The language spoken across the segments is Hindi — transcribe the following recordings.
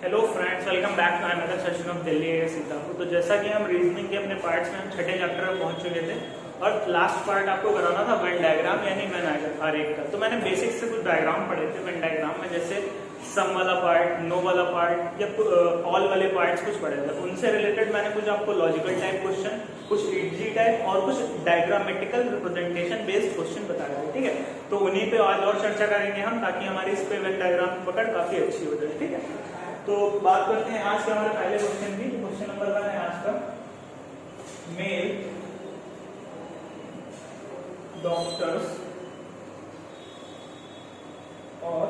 Hello friends, welcome back to another session of Delhi AIS Sitapur. तो जैसा कि हम रीजनिंग के अपने पार्ट्स में हम छठे चैप्टर में पहुंच चुके थे और लास्ट पार्ट आपको कराना था वेन डायग्राम यानी वेन आरेख का। तो मैंने बेसिक से कुछ डायग्राम पढ़े थे वेन डायग्राम में, जैसे सम वाला पार्ट, नो वाला पार्ट या ऑल वाले पार्ट्स कुछ पढ़े थे। उनसे रिलेटेड मैंने कुछ आपको लॉजिकल टाइप क्वेश्चन, कुछ इजी टाइप और कुछ डायग्रामेटिकल रिप्रेजेंटेशन बेस्ड क्वेश्चन बताया है। ठीक है, तो उन्हीं पे आज और चर्चा करेंगे हम, ताकि हमारी इस पे वेन डायग्राम की पकड़ काफी अच्छी हो जाए। ठीक है, तो बात करते हैं आज के हमारे पहले क्वेश्चन की। क्वेश्चन नंबर 1 है आज का, मेल डॉक्टर्स और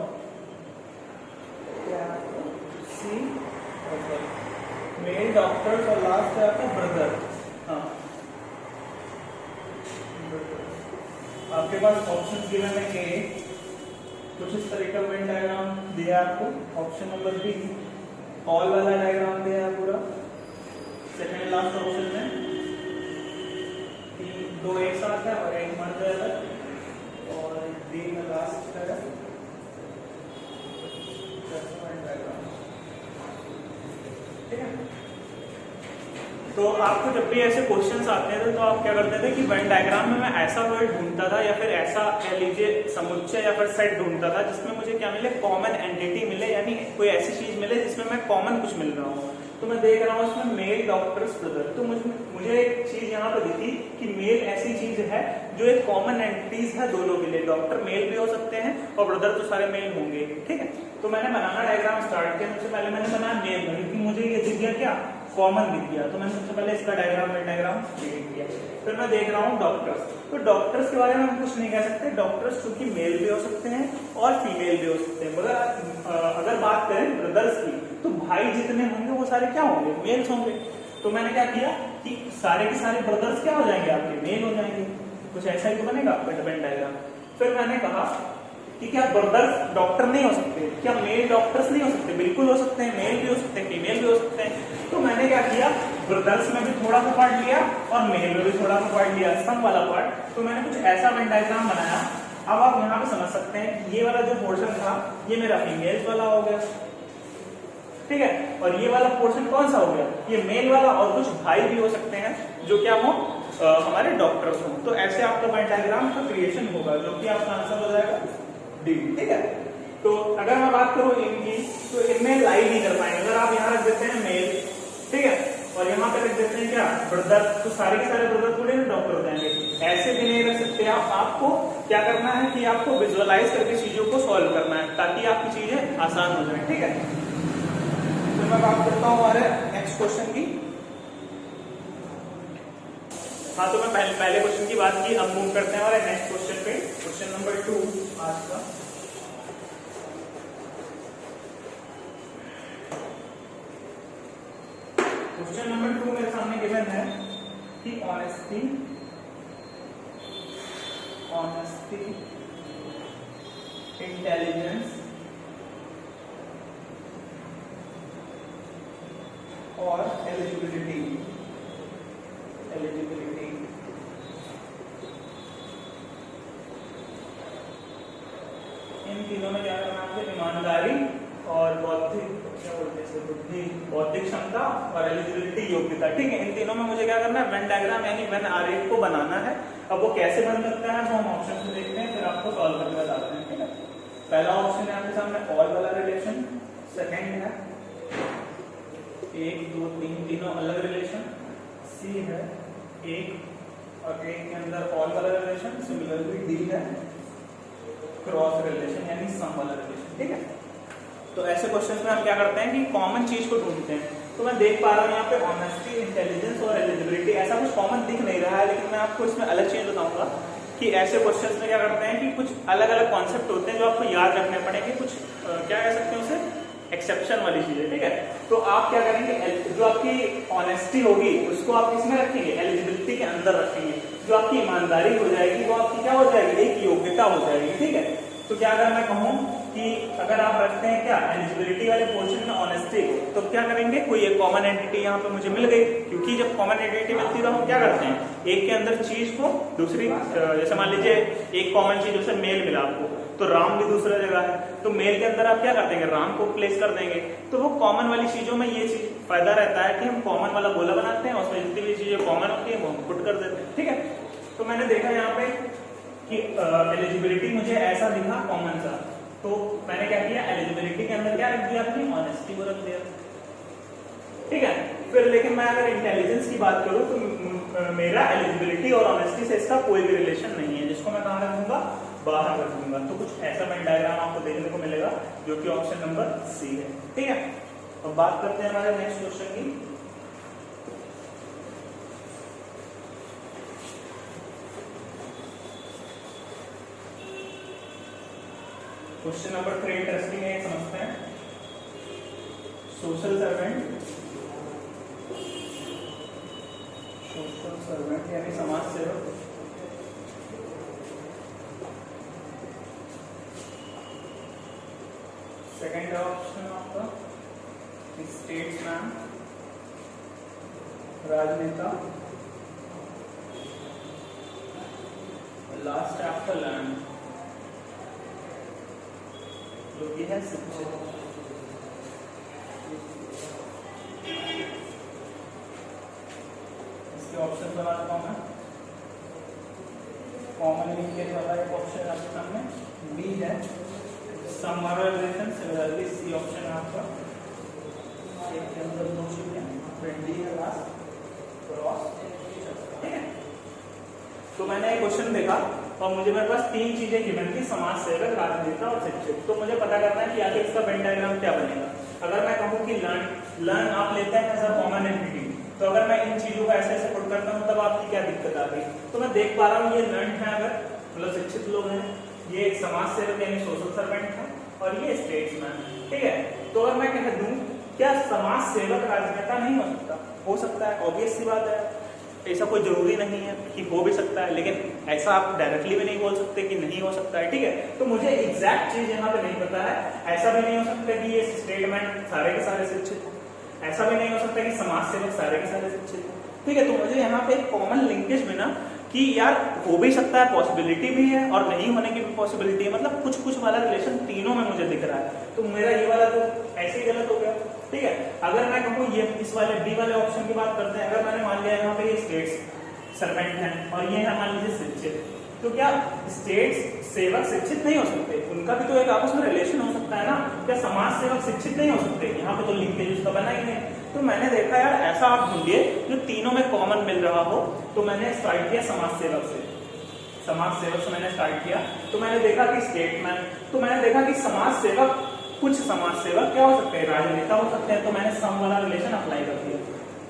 सी मेल डॉक्टर्स और लास्ट है आपका ब्रदर। हाँ, आपके पास ऑप्शन गिवन है ए, कुछ इस तरह का वेन डायग्राम दिया आपको। ऑप्शन नंबर बी, ऑल वाला डायग्राम दिया है पूरा। सेकंड लास्ट ऑप्शन में दो एक साथ है और एक मर्द है, और डी में लास्ट है डायग्राम। ठीक है, तो आपको जब भी ऐसे क्वेश्चंस आते थे तो आप क्या करते थे कि वेन डायग्राम में मैं ऐसा वर्ड ढूंढता था या फिर ऐसा कह लीजिए समुच्चय या फिर सेट ढूंढता था जिसमें मुझे क्या मिले, कॉमन एंटिटी मिले, यानी कोई ऐसी चीज मिले जिसमें मैं कॉमन कुछ मिल रहा हूँ। तो मैं देख रहा हूँ इसमें मेल डॉक्टर्स ब्रदर, तो मुझे एक चीज यहाँ पे दिखी कि मेल ऐसी चीज है जो एक कॉमन एंटिटीज है दोनों के लिए। डॉक्टर मेल भी हो सकते हैं और ब्रदर तो सारे मेल होंगे। ठीक है, तो मैंने बनाना डायग्राम स्टार्ट किया। सबसे पहले मैंने बनाया मेल, क्योंकि मुझे ये दिख गया क्या, कॉमन दिख गया। तो मैंने सबसे पहले इसका डायग्राम लिख दिया। फिर मैं देख रहा हूँ डॉक्टर्स, तो डॉक्टर्स के बारे में हम कुछ नहीं कह सकते। डॉक्टर्स चूंकि मेल भी हो सकते हैं और फीमेल भी हो सकते हैं, मगर अगर बात करें ब्रदर्स की तो भाई जितने होंगे वो सारे क्या होंगे, मेल्स होंगे। तो मैंने क्या किया कि सारे के सारे ब्रदर्स क्या हो जाएंगे, आपके मेल हो जाएंगे। कुछ ऐसा ही तो बनेगा आपका वेन डायग्राम। फिर मैंने कहा कि क्या ब्रदर्स डॉक्टर नहीं हो सकते, क्या मेल डॉक्टर्स नहीं हो सकते? बिल्कुल हो सकते हैं, मेल भी हो सकते हैं, फीमेल भी हो सकते हैं। तो मैंने क्या किया, ब्रदर्स में भी थोड़ा सा पार्ट लिया और मेल में भी थोड़ा सा पार्ट लिया, सम वाला पार्ट। तो मैंने कुछ ऐसा वेन डायग्राम बनाया। अब आप यहाँ पे समझ सकते हैं ये वाला जो पोर्शन था ये मेरा फीमेल्स वाला हो गया। ठीक है, और ये वाला पोर्शन कौन सा हो गया, ये मेल वाला। और कुछ भाई भी हो सकते हैं जो क्या हो, हमारे डॉक्टर्स हो। तो ऐसे आपका वेन डायग्राम का क्रिएशन होगा, जो कि आपका आंसर हो जाएगा डी। ठीक है, तो अगर मैं बात करूं इनकी, तो इनमें लाई नहीं कर पाएंगे। अगर आप यहाँ रख देते हैं मेल, ठीक है, और यहाँ पे रख देते हैं क्या, ब्रदर, तो सारे के सारे ब्रदर थोड़े ना डॉक्टर हो जाएंगे। ऐसे भी नहीं रख सकते आप। आपको क्या करना है कि आपको विजुअलाइज करके चीजों को सॉल्व करना है, ताकि आपकी चीजें आसान हो जाए। ठीक है, तो मैं बात करता हूँ हमारे नेक्स्ट क्वेश्चन की। हाँ, तो मैं पहले क्वेश्चन की बात की, अब मूव करते हैं हमारे नेक्स्ट क्वेश्चन पे। क्वेश्चन नंबर 2 आज का। क्वेश्चन नंबर 2 मेरे सामने गिवन है कि ऑनेस्टी इंटेलिजेंस और एलिजिबिलिटी इन तीनों में क्या करना है, ईमानदारी और बौद्धिक, क्या बोलते हैं, बुद्धि, बौद्धिक क्षमता और एलिजिबिलिटी, योग्यता। ठीक है, इन तीनों में मुझे क्या करना है, वेन डायग्राम यानी वेन आरेख को बनाना है। अब वो कैसे बन सकता है वो हम ऑप्शन से देखते हैं, फिर आपको सॉल्व करके बताते हैं। ठीक है, पहला ऑप्शन है आपके सामने ऑल वाला रिलेशन, सेकेंड है 1 2 3 तीनों अलग रिलेशन, सी है 1 और 1 के अंदर ऑल वाला रिलेशन, सिमिलरली डी है क्रॉस रिलेशन यानी सम वाला रिलेशन। ठीक है, तो ऐसे क्वेश्चंस में हम क्या करते हैं कि कॉमन चीज को ढूंढते हैं। तो मैं देख पा रहा हूँ यहाँ पे ऑनेस्टी, इंटेलिजेंस और एलिजिबिलिटी, ऐसा कुछ कॉमन दिख नहीं रहा है, लेकिन मैं आपको इसमें अलग चीज बताऊंगा कि ऐसे क्वेश्चंस में क्या करते हैं कि कुछ अलग अलग कॉन्सेप्ट होते हैं जो आपको याद रखने पड़ेंगे। कुछ क्या कह सकते हैं उसे, एक्सेप्शन वाली चीजें। ठीक है, तो आप क्या करेंगे, जो आपकी ऑनेस्टी होगी उसको आप इसमें रखेंगे, एलिजिबिलिटी के अंदर रखेंगे। जो आपकी ईमानदारी हो जाएगी वो आपकी क्या हो जाएगी, एक योग्यता हो जाएगी। ठीक है, तो क्या अगर मैं कहूँ कि अगर आप रखते हैं क्या एलिजिबिलिटी वाले पोर्शन में ऑनेस्टी को, तो क्या करेंगे, कोई एक कॉमन एंटिटी यहाँ पे मुझे मिल गई, क्योंकि जब कॉमन एंटिटी मिलती है तो हम क्या करते हैं, एक के अंदर चीज को दूसरी, जैसे मान लीजिए एक कॉमन चीज जैसे मेल मिला आपको, तो राम भी दूसरा जगह है, तो मेल के अंदर आप क्या कर देंगे, राम को प्लेस कर देंगे। तो वो कॉमन वाली चीजों में ये चीज फायदा रहता है कि हम कॉमन वाला गोला बनाते हैं, उसमें जितनी भी चीजें कॉमन होती है वो हम पुट कर देते हैं। ठीक है, तो मैंने देखा यहाँ पे कि एलिजिबिलिटी मुझे ऐसा दिखा कॉमन सा, तो मैंने क्या किया, एलिजिबिलिटी के अंदर क्या रख दिया, अपनी ऑनेस्टी को रख दिया। ठीक है, फिर लेकिन मैं अगर इंटेलिजेंस की बात करूं तो मेरा एलिजिबिलिटी और ऑनेस्टी से इसका कोई भी रिलेशन नहीं है, जिसको मैं कहां रखूंगा, बाहर रखूंगा। तो कुछ ऐसा वेन डायग्राम आपको देखने को मिलेगा जो कि ऑप्शन नंबर सी है। ठीक है, अब बात करते हैं हमारे नेक्स्ट क्वेश्चन की। क्वेश्चन नंबर 3 इंटरेस्टिंग है, समझते हैं। सोशल सर्वेंट यानी समाज सेवक सेकेंड ऑप्शन आपका स्टेट्समैन, राजनेता, लास्ट है आपका लर्न जो कि है शिक्षित। ऑप्शन बनाता हूं मैं, कॉमन लिंकेज वाला एक ऑप्शन आपके सामने बी है, समराइजेशन, सिमिलरली सी ऑप्शन है आपका, एक के अंदर दो चीजें, फिर डी है लास्ट, क्रॉस। ठीक है, तो मैंने एक क्वेश्चन देखा और मुझे मेरे पास 3 चीजें गिवन थी, समाज सेवक, राजनेता और शिक्षित। तो मुझे पता करना है कि आगे इसका वेन डायग्राम क्या बनेगा। अगर मैं कहूँ कि लर्न आप लेते हैं एज अ कॉमन एंटिटी, तो अगर मैं इन चीजों को ऐसे पुट करता हूँ तब आपकी क्या दिक्कत आ गई। तो मैं देख पा रहा हूँ ये लर्न है, अगर मतलब शिक्षित लोग हैं, ये एक समाज सेवक यानी सोशल सर्वेंट है, और ये स्टेट्समैन। ठीक है, तो अगर मैं कह दूं क्या समाज सेवक राजनेता नहीं हो सकता, हो सकता है, ऑब्वियस सी बात है, ऐसा कोई जरूरी नहीं है कि हो भी सकता है, लेकिन ऐसा आप डायरेक्टली भी नहीं बोल सकते कि नहीं हो सकता है। ठीक है, तो मुझे एग्जैक्ट चीज यहाँ पे नहीं पता है। ऐसा भी नहीं हो सकता कि ये स्टेटमेंट सारे के सारे शिक्षित हो, ऐसा भी नहीं हो सकता कि समाज सेवक सारे के सारे शिक्षित हो। ठीक है, तो मुझे यहाँ पे एक कॉमन लिंकेज बिना कि यार हो भी सकता है, पॉसिबिलिटी भी है और नहीं होने की भी पॉसिबिलिटी है, मतलब कुछ कुछ वाला रिलेशन तीनों में मुझे दिख रहा है। तो मेरा ये वाला तो ऐसे ही गलत हो गया। ठीक है, अगर मैं कहूँ ये इस वाले बी वाले ऑप्शन की बात करते हैं, अगर मैंने मान लिया यहाँ पे ये स्टेट्स सर्वेंट है और ये है मान लीजिए शिक्षित, तो क्या स्टेट्स सेवक शिक्षित नहीं हो सकते, उनका भी तो एक आपस में रिलेशन हो सकता है ना। क्या समाज सेवक शिक्षित नहीं हो सकते, यहाँ पे तो लिंकेज उसका बना ही नहीं। तो मैंने देखा यार ऐसा आप ढूंढिए जो तीनों में कॉमन मिल रहा हो, तो मैंने स्टार्ट किया समाज सेवक से। समाज सेवक से मैंने स्टार्ट किया, तो मैंने देखा कि स्टेटमैन, तो मैंने देखा कि समाज सेवक, कुछ समाज सेवक क्या हो सकते हैं, राजनेता हो सकते हैं, तो मैंने सम वाला रिलेशन अप्लाई कर दिया।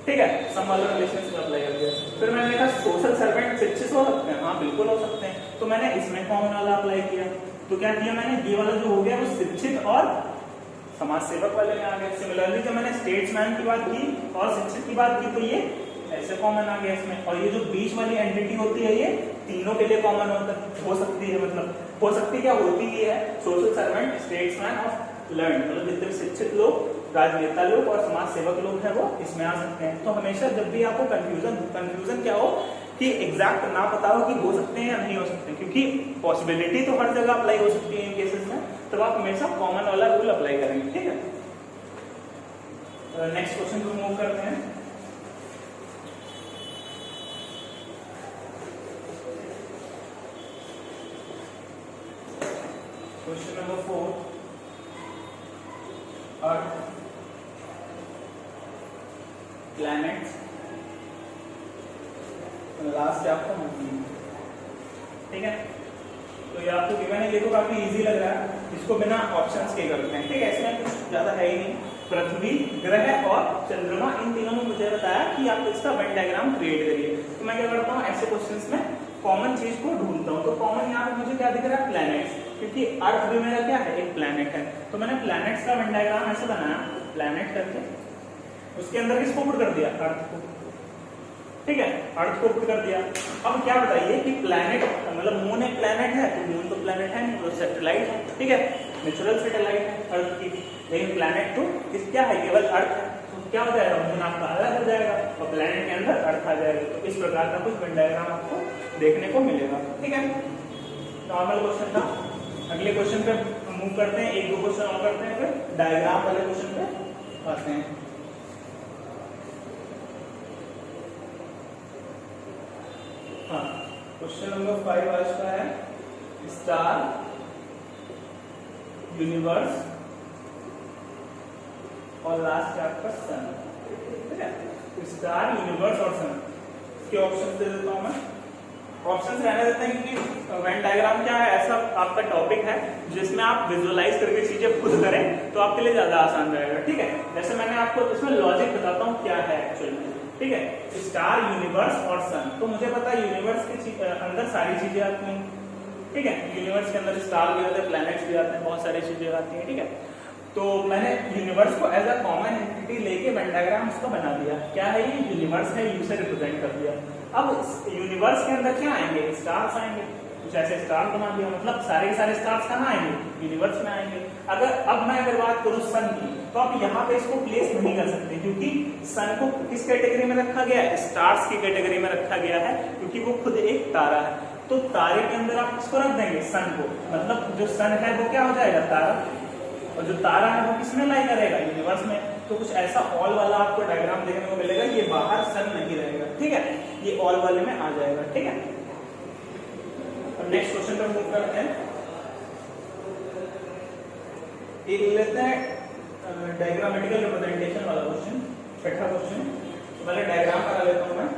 ठीक है, सम वाला रिलेशन अप्लाई कर दिया। फिर मैंने देखा सोशल सर्वेंट शिक्षित हो सकते हैं, हाँ बिल्कुल हो सकते हैं, तो मैंने इसमें कॉमन वाला अप्लाई किया। तो क्या किया मैंने, ये वाला जो हो गया वो शिक्षित और समाज सेवक वाले में आ गया। सिमिलरली जब मैंने स्टेट्समैन की बात की और शिक्षित की बात की, तो ये ऐसे कॉमन आ गया इसमें। और ये जो बीच वाली एंटिटी होती है, ये तीनों के लिए कॉमन हो सकती है, मतलब हो सकती क्या होती ही है, सोशल सर्वेंट, स्टेट्समैन और लर्न, मतलब जितने शिक्षित लोग, राजनेता लोग और समाज सेवक लोग हैं वो इसमें आ सकते हैं। तो हमेशा जब भी आपको कंफ्यूजन क्या हो कि एग्जैक्ट ना पता हो कि हो सकते हैं या नहीं हो सकते, क्योंकि पॉसिबिलिटी तो हर जगह अप्लाई हो सकती है इन केसेस में, तब आप हमेशा कॉमन वाला रूल अप्लाई करेंगे। ठीक है, नेक्स्ट क्वेश्चन को मूव करते हैं। क्वेश्चन नंबर 4, अर्थ, प्लैनेट्स, लास्ट है आपका मून। ठीक है, तो ये आपको गिवन है, ये तो काफी इजी लग रहा है, इसको बिना ऑप्शंस के करते हैं। ठीक है, इसमें कुछ ज्यादा है ही नहीं। पृथ्वी, ग्रह और चंद्रमा, इन तीनों में मुझे बताया कि आप इसका वेन डायग्राम क्रिएट करिए। तो मैं क्या करता हूँ, ऐसे क्वेश्चंस में कॉमन चीज को ढूंढता हूँ। तो कॉमन यहाँ पे मुझे क्या दिख रहा है, प्लैनेट्स, क्योंकि अर्थ भी मेरा क्या है, एक प्लैनेट है। तो मैंने प्लैनेट्स का वेन डायग्राम ऐसे बनाया, प्लैनेट करके उसके अंदर किसको पुट कर दिया, अर्थ को। ठीक है, अर्थ को पुट कर दिया। अब क्या बताइए कि प्लैनेट, मतलब मून एक प्लैनेट है, तो मून तो प्लैनेट है नहीं, तो सैटेलाइट है। ठीक है, नेचुरल सैटेलाइट है अर्थ की, लेकिन प्लैनेट तो क्या है, केवल अर्थ है। तो क्या हो जाएगा, मून आपका अलग हो जाएगा और प्लैनेट के अंदर अर्थ आ जाएगा। तो इस प्रकार का कुछ वेन डायग्राम आपको देखने को मिलेगा। ठीक है, नॉर्मल क्वेश्चन था। अगले क्वेश्चन पे मूव करते हैं, एक दो क्वेश्चन और करते हैं, फिर डायग्राम वाले क्वेश्चन पे आते हैं। हाँ, क्वेश्चन नंबर 5 आज का है स्टार, यूनिवर्स और लास्ट है आपका सन। ठीक है, स्टार, यूनिवर्स और सन के ऑप्शन दे देता हूं मैं। ऑप्शन रहने देते हैं क्योंकि वेन डायग्राम क्या है, ऐसा आपका टॉपिक है जिसमें आप विजुअलाइज करके चीजें खुद करें तो आपके लिए ज्यादा आसान रहेगा। ठीक है, जैसे मैंने आपको इसमें लॉजिक बताता हूँ क्या है एक्चुअल में। ठीक है, स्टार, यूनिवर्स और सन। तो मुझे पता है यूनिवर्स के अंदर सारी चीजें आती हैं। ठीक है, यूनिवर्स के अंदर स्टार भी आते हैं, प्लैनेट्स भी आते हैं, बहुत सारी चीजें आती हैं। ठीक है, तो मैंने यूनिवर्स को एज अ कॉमन एंटिटी लेके वेन डायग्राम उसको बना दिया। क्या है ये? यूनिवर्स है, यू से रिप्रेजेंट कर दिया। अब यूनिवर्स के अंदर क्या आएंगे? स्टार्स आएंगे। कुछ ऐसे स्टार बना दिया, मतलब सारे के सारे स्टार्स कहाँ आएंगे? यूनिवर्स में आएंगे। अब मैं बात करूं सन की, तो आप यहाँ पे इसको प्लेस नहीं कर सकते क्योंकि सन को किस कैटेगरी में रखा गया है? स्टार्स की कैटेगरी में रखा गया है, क्योंकि वो खुद एक तारा है। तो तारे के अंदर आप किसको रख देंगे? सन को। मतलब जो सन है वो क्या हो जाएगा? तारा। और जो तारा है वो किसमें लाई करेगा? यूनिवर्स में। तो कुछ ऐसा ऑल वाला आपको डायग्राम देखने को मिलेगा, ये बाहर सन नहीं रहेगा। ठीक है, ये ऑल वाले में आ जाएगा। ठीक है, अब नेक्स्ट क्वेश्चन पर मूव करते हैं। एक लेते हैं डायग्रामेटिकल रिप्रेजेंटेशन वाला क्वेश्चन, छठा क्वेश्चन। पहले डायग्राम बना लेता हूं मैं।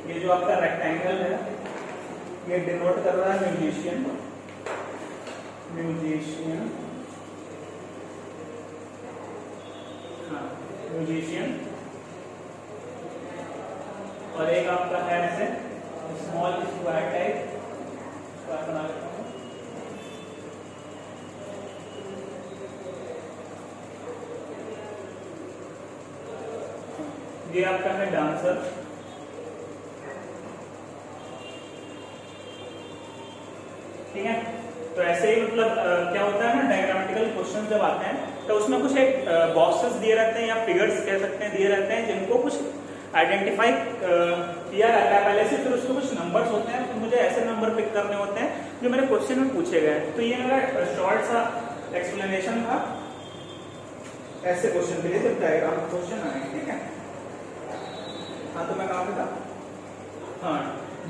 ये जो आपका रेक्टेंगल है ये डिनोट कर रहा है म्यूजिशियन। हाँ, म्यूजिशियन। और एक आपका है ऐसे स्मॉल स्क्वायर टाइप, स्क्वायर बना लेता हूँ। ये आपका है डांसर। ठीक है, तो ऐसे ही मतलब क्या होता है ना, डायग्रामेटिकल क्वेश्चन जब आते हैं तो उसमें कुछ एक बॉक्सेस दिए रहते हैं या फिगर्स कह सकते हैं दिए रहते हैं, जिनको कुछ आइडेंटिफाई किया रहता है पहले से, फिर उसमें कुछ नंबर्स होते हैं, तो मुझे ऐसे नंबर पिक करने होते हैं जो मेरे क्वेश्चन में पूछे गए। तो ये मेरा शॉर्ट सा एक्सप्लेनेशन था ऐसे क्वेश्चन के लिए जब डायग्राम क्वेश्चन आए। ठीक है, हाँ, तो मैं कहाँ पे था? हाँ,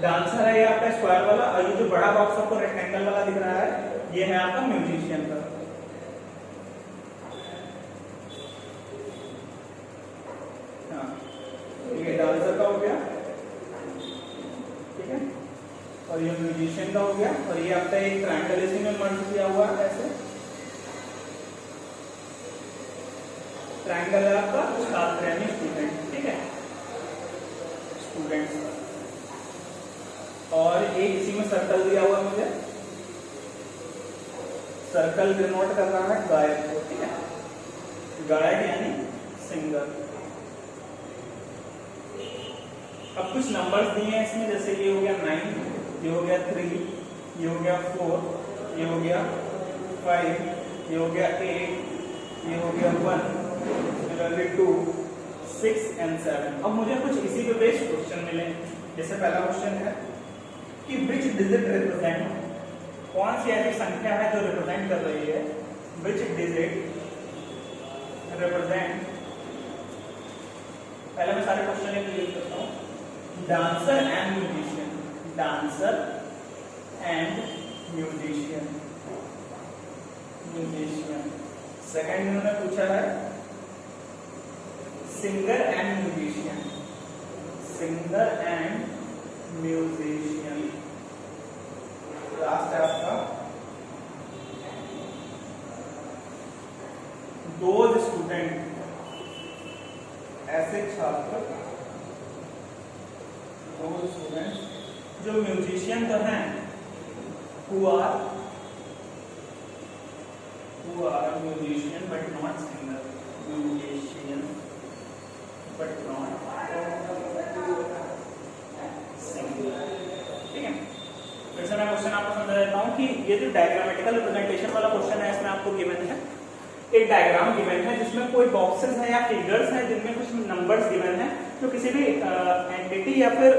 डांसर है ये आपका स्क्वायर वाला, और ये जो बड़ा बॉक्स आपको रेक्टेंगल वाला दिख रहा है ये है आपका म्यूजिशियन का। हाँ, ये डांसर का हो गया। ठीक है, और ये म्यूजिशियन का हो गया, और ये आपका एक ट्रायंगल इसी में मर्ज किया हुआ है ऐसे। ट्रायंगल है आपका छात्र यानी स्टूडेंट। ठीक है, स्टूडेंट्स। और एक इसी में सर्कल दिया हुआ मुझे, सर्कल डिनोट कर रहा है गायक को। ठीक है, गायक यानी सिंगर। अब कुछ नंबर्स दिए हैं इसमें, जैसे ये हो गया 9, ये हो गया 3, ये हो गया 4, ये हो गया 5, ये हो गया 8, ये हो गया 1, 2, 6 and 7। अब मुझे कुछ इसी पे बेस्ड क्वेश्चन मिले। जैसे पहला क्वेश्चन है कि विच डिजिट रिप्रेजेंट, कौन सी ऐसी संख्या है जो रिप्रेजेंट कर रही है, विच डिजिट रिप्रेजेंट। पहले मैं सारे क्वेश्चन क्लियर करता हूँ। Dancer and musician, dancer and musician, musician. Second इन्होंने पूछा है singer and musician, singer and musician. Last है आपका दोज स्टूडेंट, ऐसे छात्र, दोज स्टूडेंट जो म्यूजिशियन तो हैं, who are musician but not singer, musician but not singer। ठीक है, फिर से मैं क्वेश्चन आपको समझा देता हूँ कि ये जो डायग्रामेटिकल रिप्रेजेंटेशन वाला क्वेश्चन है इसमें आपको गिवन है एक डायग्राम गिवन है जिसमें कोई बॉक्सेस हैं या फिगर्स हैं जिनमें कुछ नंबर्स गिवन हैं जो किसी भी एंटिटी या फिर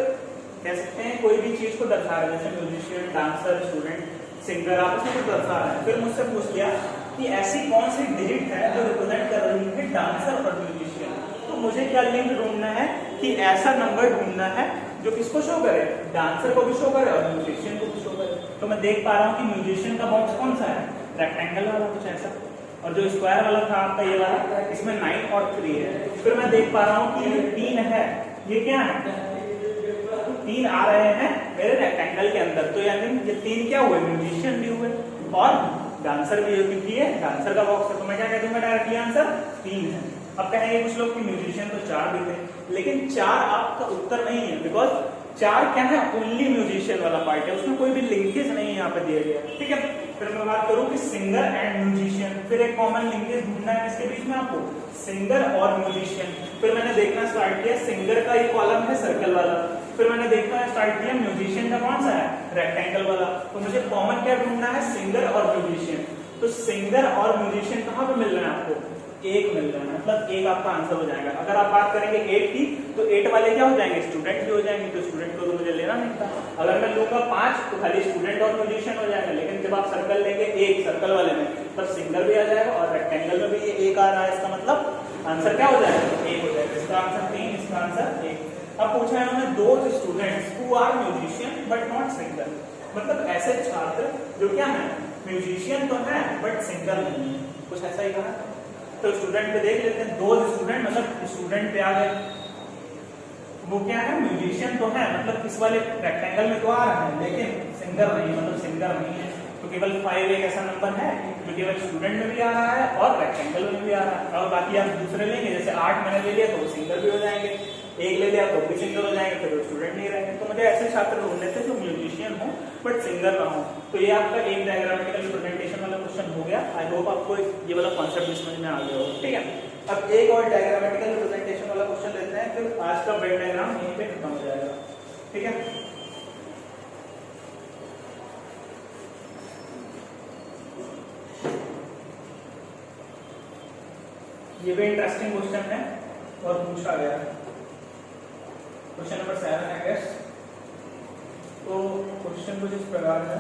कह सकते हैं कोई भी चीज को दर्शा रहा है, जैसे म्यूजिशियन, डांसर, स्टूडेंट, सिंगर, आप उसमें कुछ दर्शा रहे हैं। फिर मुझसे पूछ लिया कि ऐसी कौन सी डिजिट है जो रिप्रेजेंट कर रही है डांसर और म्यूजिशियन। तो मुझे क्या लिंक ढूंढना है कि ऐसा नंबर ढूंढना है जो किसको शो करे, डांसर को भी शो करे और म्यूजिशियन को भी शो करे। तो मैं देख पा रहा हूँ कि म्यूजिशियन का बॉक्स कौन सा है, रेक्टेंगल वाला कुछ ऐसा, और जो स्क्वायर वाला था आपका ये वाला, इसमें 9 और 3 है। फिर मैं देख पा रहा हूँ कि ये 3 है, ये क्या है, 3 आ रहे हैं मेरे रेक्टेंगल के अंदर। तो यानी ये 3 क्या हुए, म्यूजिशियन भी हुए और डांसर भी, क्योंकि ये डांसर का बॉक्स है। तो मैं क्या कह दूंगा डायरेक्टली आंसर 3 है। अब कहेंगे कुछ लोग कि म्यूजिशियन तो 4 भी थे, लेकिन 4 आपका उत्तर नहीं है, बिकॉज 4 क्या है, ओनली म्यूजिशियन वाला पार्ट है, उसमें कोई भी लिंकेज नहीं यहाँ पे दिया गया। ठीक है, फिर मैं बात करूं कि सिंगर एंड म्यूजिशियन, फिर एक कॉमन लिंकेज ढूंढना है इसके बीच में आपको, सिंगर और म्यूजिशियन। फिर मैंने देखना स्टार्ट किया, सिंगर का ये कॉलम है सर्कल वाला, फिर मैंने देखना स्टार्ट किया म्यूजिशियन का कौन सा है, रेक्टेंगल वाला। तो मुझे कॉमन क्या ढूंढना है, सिंगर और म्यूजिशियन। तो सिंगर और म्यूजिशियन कहाँ पे मिल रहे हैं आपको, 1 मिल रहा है, मतलब 1 आपका आंसर हो जाएगा। अगर आप बात करेंगे 8 की, तो 8 वाले क्या हो जाएंगे, स्टूडेंट भी हो जाएंगे, तो स्टूडेंट को तो मुझे लेना नहीं था। अगर मैं लूंगा 5 तो खाली स्टूडेंट और म्यूजिशियन हो जाएगा, लेकिन जब आप सर्कल लेंगे 1 सर्कल वाले में, तब सिंगर भी आ जाएगा और रेक्टेंगल में भी ये 1 आ रहा है, इसका मतलब आंसर क्या हो जाएगा, 1 हो जाएगा। इसका आंसर 3, इसका आंसर 1। अब पूछा है उन्होंने those students who are musician but not singer, मतलब ऐसे छात्र जो क्या है, म्यूजिशियन तो है बट सिंगर नहीं है, कुछ ऐसा ही कहा। तो स्टूडेंट पे देख लेते हैं, दो स्टूडेंट, मतलब स्टूडेंट पे आ गए, वो क्या है, म्यूजिशियन तो है, मतलब इस वाले रेक्टेंगल में तो आ रहा है, लेकिन सिंगर नहीं, मतलब सिंगर नहीं है। तो केवल 5 एक ऐसा नंबर है जो केवल स्टूडेंट में भी आ रहा है और रेक्टेंगल में भी आ रहा है। और बाकी आप दूसरे लेंगे, जैसे 8 मैंने ले लिया तो वो सिंगर भी हो जाएंगे, 1 ले लिया तो भी सिंगर हो जाएंगे, फिर वो स्टूडेंट नहीं रहेंगे। तो मुझे ऐसे छात्र ढूंढने थे जो म्यूजिशियन हो बट सिंगर ना हो। तो ये आपका एक डायग्रामेटिकल रिप्रेजेंटेशन वाला क्वेश्चन हो गया। आई होप आपको ये वाला कॉन्सेप्ट समझ में आ गया हो। ठीक है, अब एक और डायग्रामेटिकल रिप्रेजेंटेशन वाला क्वेश्चन लेते हैं, फिर आज का वेन डायग्राम यहीं पे खत्म हो जाएगा। ठीक है, ये भी इंटरेस्टिंग क्वेश्चन है और पूछा गया है, क्वेश्चन नंबर 7 है गेस। तो क्वेश्चन कुछ इस प्रकार है,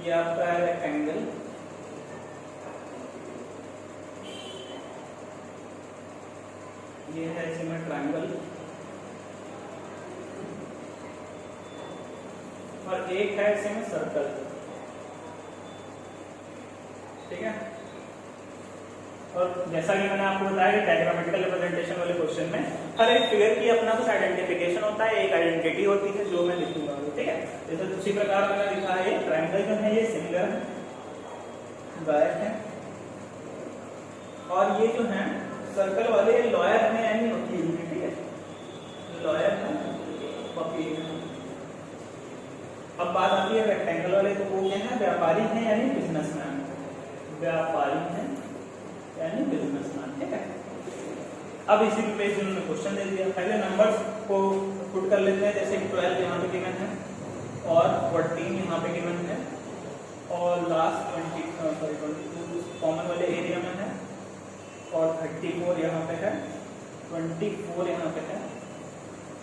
ये आपका है रेक्टेंगल, ये है इसमें ट्रायंगल, और एक है इसमें सर्कल। ठीक है, और जैसा कि मैंने आपको बताया कि डायग्रामेटिकल रिप्रेजेंटेशन वाले क्वेश्चन में हर एक फिगर की अपना कुछ आइडेंटिफिकेशन होता है, एक आइडेंटिटी होती है जो मैं लिखूंगा। ठीक है, जैसे उसी प्रकार मैंने लिखा है, ये ट्रायंगल जो है ये सिंगल है, गायक है, और ये जो है सर्कल वाले लॉयर है यानी वकील है। ठीक है, लॉयर है, वकील है। अब बात आती है रेक्टेंगल वाले, तो वो क्या है, व्यापारी है यानी बिजनेसमैन, व्यापारी है यानी बिजनेसमैन। ठीक है, अब इसी पे जिन्होंने क्वेश्चन दे दिया, पहले नंबर्स को पुट कर लेते हैं, जैसे कि 12 यहाँ पे गिवन है और 14 यहाँ पे गिवन है और लास्ट 22 कॉमन वाले एरिया में है और 34 यहाँ पे है, 24 यहाँ पे है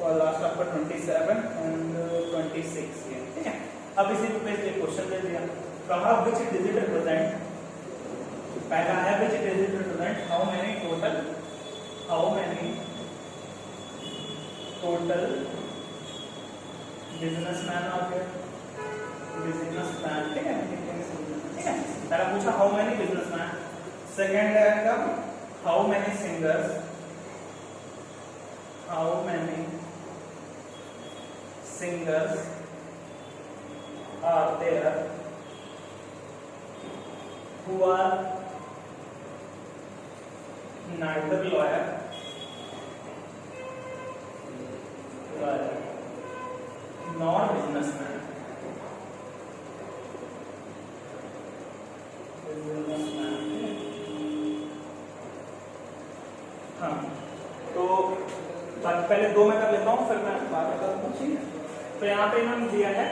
और लास्ट आपका 27 एंड 26 है। ठीक है, अब इसी पे क्वेश्चन दे दिया, कहा विच डिजिट रिप्रेजेंट, पहला है which digit represent how many total businessman आ गया, बिजनेसमैन। ठीक है, ठीक है, पहला पूछा हाउ मेनी बिजनेसमैन, सेकंड है how many singers, are there who are neither lawyer nor businessman। हाँ, तो पहले 2 में कर लेता हूँ, फिर मैं बाद में करता हूँ। ठीक है, तो यहाँ पे इन्होंने दिया है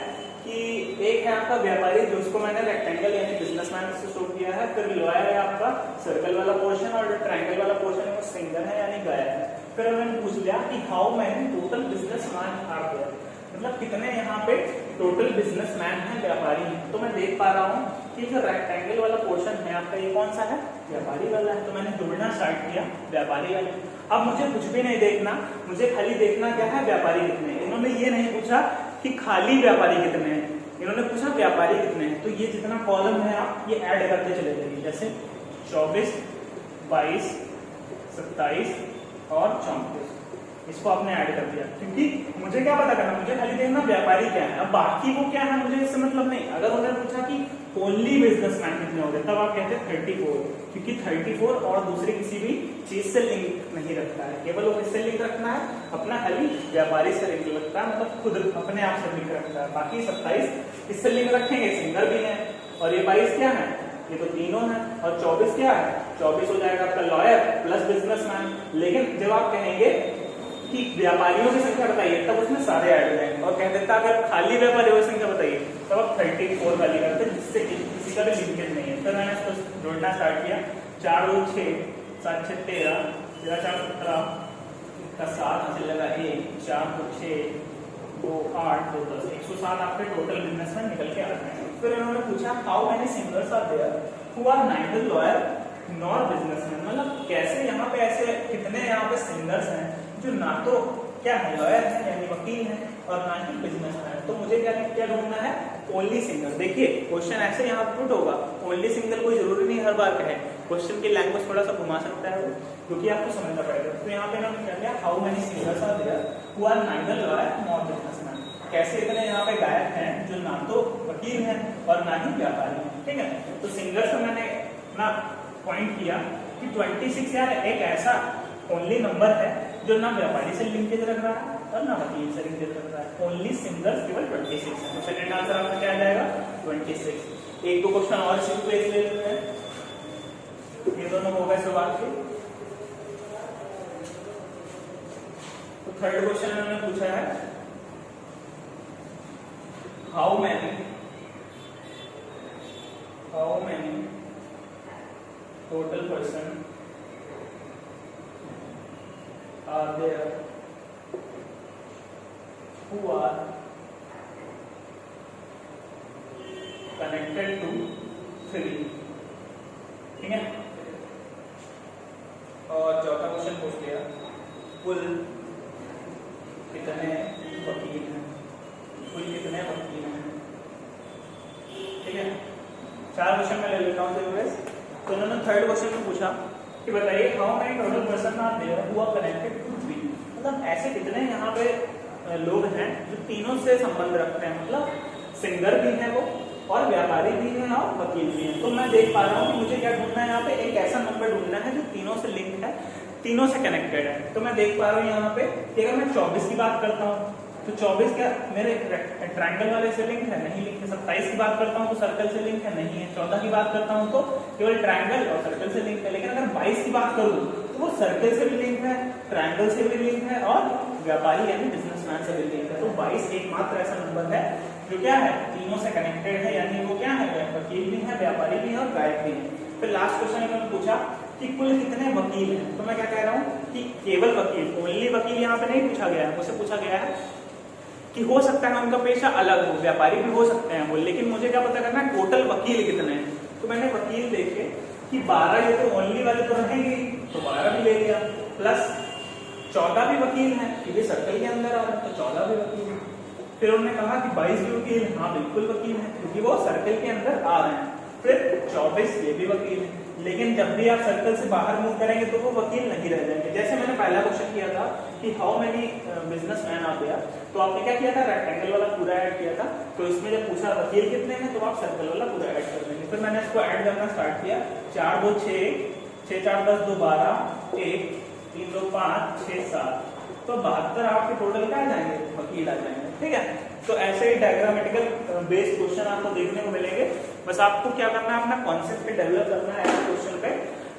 कि एक है आपका व्यापारी, जो उसको मैंने रेक्टेंगल यानी बिजनेसमैन से शो किया है, फिर लॉयर है आपका सर्कल वाला पोर्शन, और जो ट्रायंगल वाला पोर्शन है वो सिंगर है यानी गायक है। फिर उन्होंने पूछ लिया कि how many total businessman are there, मतलब कितने यहाँ पे टोटल बिजनेसमैन हैं, व्यापारी हैं। तो मैं देख पा रहा हूँ कि जो रेक्टेंगल वाला पोर्शन है आपका ये कौन सा है, व्यापारी वाला है। तो मैंने जोड़ना स्टार्ट किया व्यापारी वाले। अब मुझे कुछ भी नहीं देखना, मुझे खाली देखना क्या है, व्यापारी कितने हैं। इन्होंने ये नहीं पूछा कि खाली व्यापारी कितने हैं, इन्होंने पूछा व्यापारी कितने हैं। तो ये जितना कॉलम है आप ये ऐड करते चले जाइए, जैसे 24, 22, 27 और 34, इसको आपने ऐड कर दिया। क्योंकि मुझे क्या पता करना, मुझे खाली देखना व्यापारी क्या है, अब बाकी वो क्या है मुझे इससे मतलब नहीं। अगर उन्होंने पूछा कि ओनली बिजनेसमैन कितने हो गए, तब आप कहते हैं 34, क्योंकि 34 और दूसरी किसी भी चीज से लिंक नहीं रखता है, केवल वो किससे लिंक रखना है, अपना खाली व्यापारी से लिंक रखता है, मतलब खुद अपने आप से लिंक रखता है। बाकी 27 किससे लिंक रखेंगे, सिंगर भी है, और ये 22 क्या है, ये तो तीनों है, और 24 क्या है, 24 हो जाएगा आपका लॉयर प्लस बिजनेसमैन। लेकिन जब आप कहेंगे कि व्यापारियों की संख्या बताइए, तब उसमें सारे ऐड हो जाएंगे, और कह देता अगर खाली व्यापारियों की संख्या बताइए, तब आप 34 वाली करते, जिससे किसी का भी लिंकेज नहीं है। फिर मैंने इसको जोड़ना स्टार्ट किया, 4 और 6, 7 6 13, 13 4 17 का 7 चलेगा 1, 4 2 6 2 8 2 10, 107 आपके टोटल बिजनेसमैन निकल के आ रहे हैं। फिर उन्होंने पूछा how many singers are there who are neither lawyer nor businessman, मतलब कैसे यहाँ पे ऐसे कितने यहाँ पे सिंगर्स हैं जो ना तो क्या है लॉयर है यानी वकील है और ना ही बिजनेसमैन। तो मुझे क्या ढूंढना है, ओनली सिंगल। देखिए क्वेश्चन ऐसे यहाँ पुट होगा, ओनली सिंगल कोई जरूरी नहीं हर बार कहे, क्वेश्चन की लैंग्वेज थोड़ा सा घुमा सकता है वो, क्योंकि आपको समझना पड़ेगा। तो यहाँ पे इन्होंने क्या किया, how many singers are there who are neither lawyer nor businessman, कैसे इतने यहाँ पे गायक हैं जो ना तो वकील हैं और ना ही व्यापारी हैं। ठीक है, तो सिंगर्स में मैंने ना पॉइंट किया कि 26 यार एक ऐसा ओनली नंबर है जो ना व्यापारी से लिंकेज रख रहा है और ना वकील से लिंकेज रख रहा है, ओनली सिंगर्स केवल 26 है। तो सेकंड आंसर आपका क्या आ जाएगा 26। एक दो क्वेश्चन और इसी पे ले लेते हैं, ये दोनों हो गए सवाल के। तो थर्ड क्वेश्चन मैंने पूछा है how many total person are there who are connected to 3, ठीक है। और चौथा क्वेश्चन पूछ लिया कुल कितने वकील हैं, ठीक है। 4 क्वेश्चन में ले लेता हूँ। तो उन्होंने थर्ड क्वेश्चन में पूछा कि बताइए how many total person are there who are connected to 3, मतलब ऐसे कितने यहाँ पे लोग हैं जो तीनों से संबंध रखते हैं, मतलब सिंगर भी है वो और व्यापारी भी है और वकील भी है। तो मैं देख पा रहा हूँ कि मुझे क्या ढूंढना है, यहाँ पे एक ऐसा नंबर ढूंढना है जो तीनों से लिंक है, तीनों से कनेक्टेड है। तो मैं देख पा रहा हूँ यहाँ पे कि अगर मैं 24 की बात करता हूँ तो 24 क्या मेरे ट्रायंगल वाले से लिंक है, नहीं लिंक है। 27 की बात करता हूँ तो सर्कल से लिंक है, नहीं है। 14 की बात करता हूँ तो केवल ट्रायंगल और सर्कल से लिंक है। लेकिन अगर 22 की बात करूँ तो वो सर्कल से भी लिंक है, ट्रायंगल से भी लिंक है और व्यापारी यानी बिजनेसमैन से भी लिंक है। तो 22 एकमात्र ऐसा नंबर है जो क्या है तीनों से कनेक्टेड है, यानी वो क्या है वकील भी है, व्यापारी भी है और गायक भी है। फिर लास्ट क्वेश्चन इन्होंने पूछा कि कुल कितने वकील हैं, तो मैं क्या कह रहा हूँ कि केवल वकील, ओनली वकील यहाँ पे नहीं पूछा गया है, मुझसे पूछा गया है कि हो सकता है उनका पेशा अलग हो, व्यापारी भी हो सकते हैं वो, लेकिन मुझे क्या पता करना है टोटल वकील कितने हैं। तो मैंने वकील देखे कि 12, ये तो ओनली वाले तो रहेंगे तो 12 भी ले लिया, प्लस 14 भी वकील हैं क्योंकि सर्कल के अंदर आ रहा है तो 14 भी वकील हैं। फिर उन्होंने कहा कि 22 भी वकील, हाँ बिल्कुल वकील हैं क्योंकि वो सर्कल के अंदर आ रहे हैं। फिर 24 ये भी वकील है, लेकिन जब भी आप सर्कल से बाहर मूव करेंगे तो वो वकील नहीं रह जाएंगे। जैसे मैंने पहला क्वेश्चन किया था कि हाउ मेनी बिजनेसमैन आ गया, तो आपने क्या किया था रेक्टेंगल वाला पूरा ऐड किया था, तो इसमें जब पूछा वकील कितने हैं तो आप सर्कल वाला पूरा ऐड कर देंगे। फिर मैंने इसको ऐड करना स्टार्ट किया, 4 2 6 6 4 10 2 12 1 3 2 5 6 7, तो 72 आपके टोटल क्या आ जाएंगे वकील आ जाएंगे। ठीक है, तो ऐसे ही डायग्रामेटिकल बेस्ड क्वेश्चन आपको देखने को मिलेंगे। बस आपको क्या करना है, अपना कॉन्सेप्ट डेवलप करना है ऐसे क्वेश्चन पे,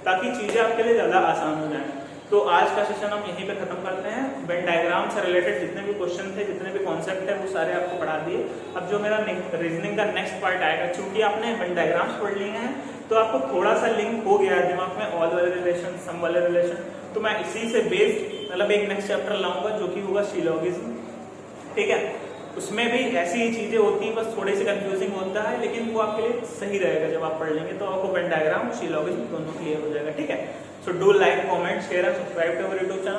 ताकि चीजें आपके लिए ज्यादा आसान हो जाए। तो आज का सेशन हम यहीं पे खत्म करते हैं। वेन डायग्राम से रिलेटेड जितने भी क्वेश्चन थे, जितने भी कॉन्सेप्ट है, वो सारे आपको पढ़ा दिए। अब जो मेरा रीजनिंग का नेक्स्ट पार्ट आएगा, चूंकि आपने वेन डायग्राम्स पढ़ लिए हैं तो आपको थोड़ा सा लिंक हो गया है दिमाग में, ऑल वाले रिलेशन, सम वाले रिलेशन, तो मैं इसी से बेस्ड मतलब एक नेक्स्ट चैप्टर लाऊंगा जो कि होगा सिलोगिज्म, ठीक है। उसमें भी ऐसी ही चीजें होती हैं, बस थोड़ी सी कंफ्यूजिंग होता है, लेकिन वो आपके लिए सही रहेगा जब आप पढ़ लेंगे तो आपको वेन डायग्राम सिलोगिज्म दोनों क्लियर हो जाएगा, ठीक है। So do like, comment, share and subscribe to our YouTube channel.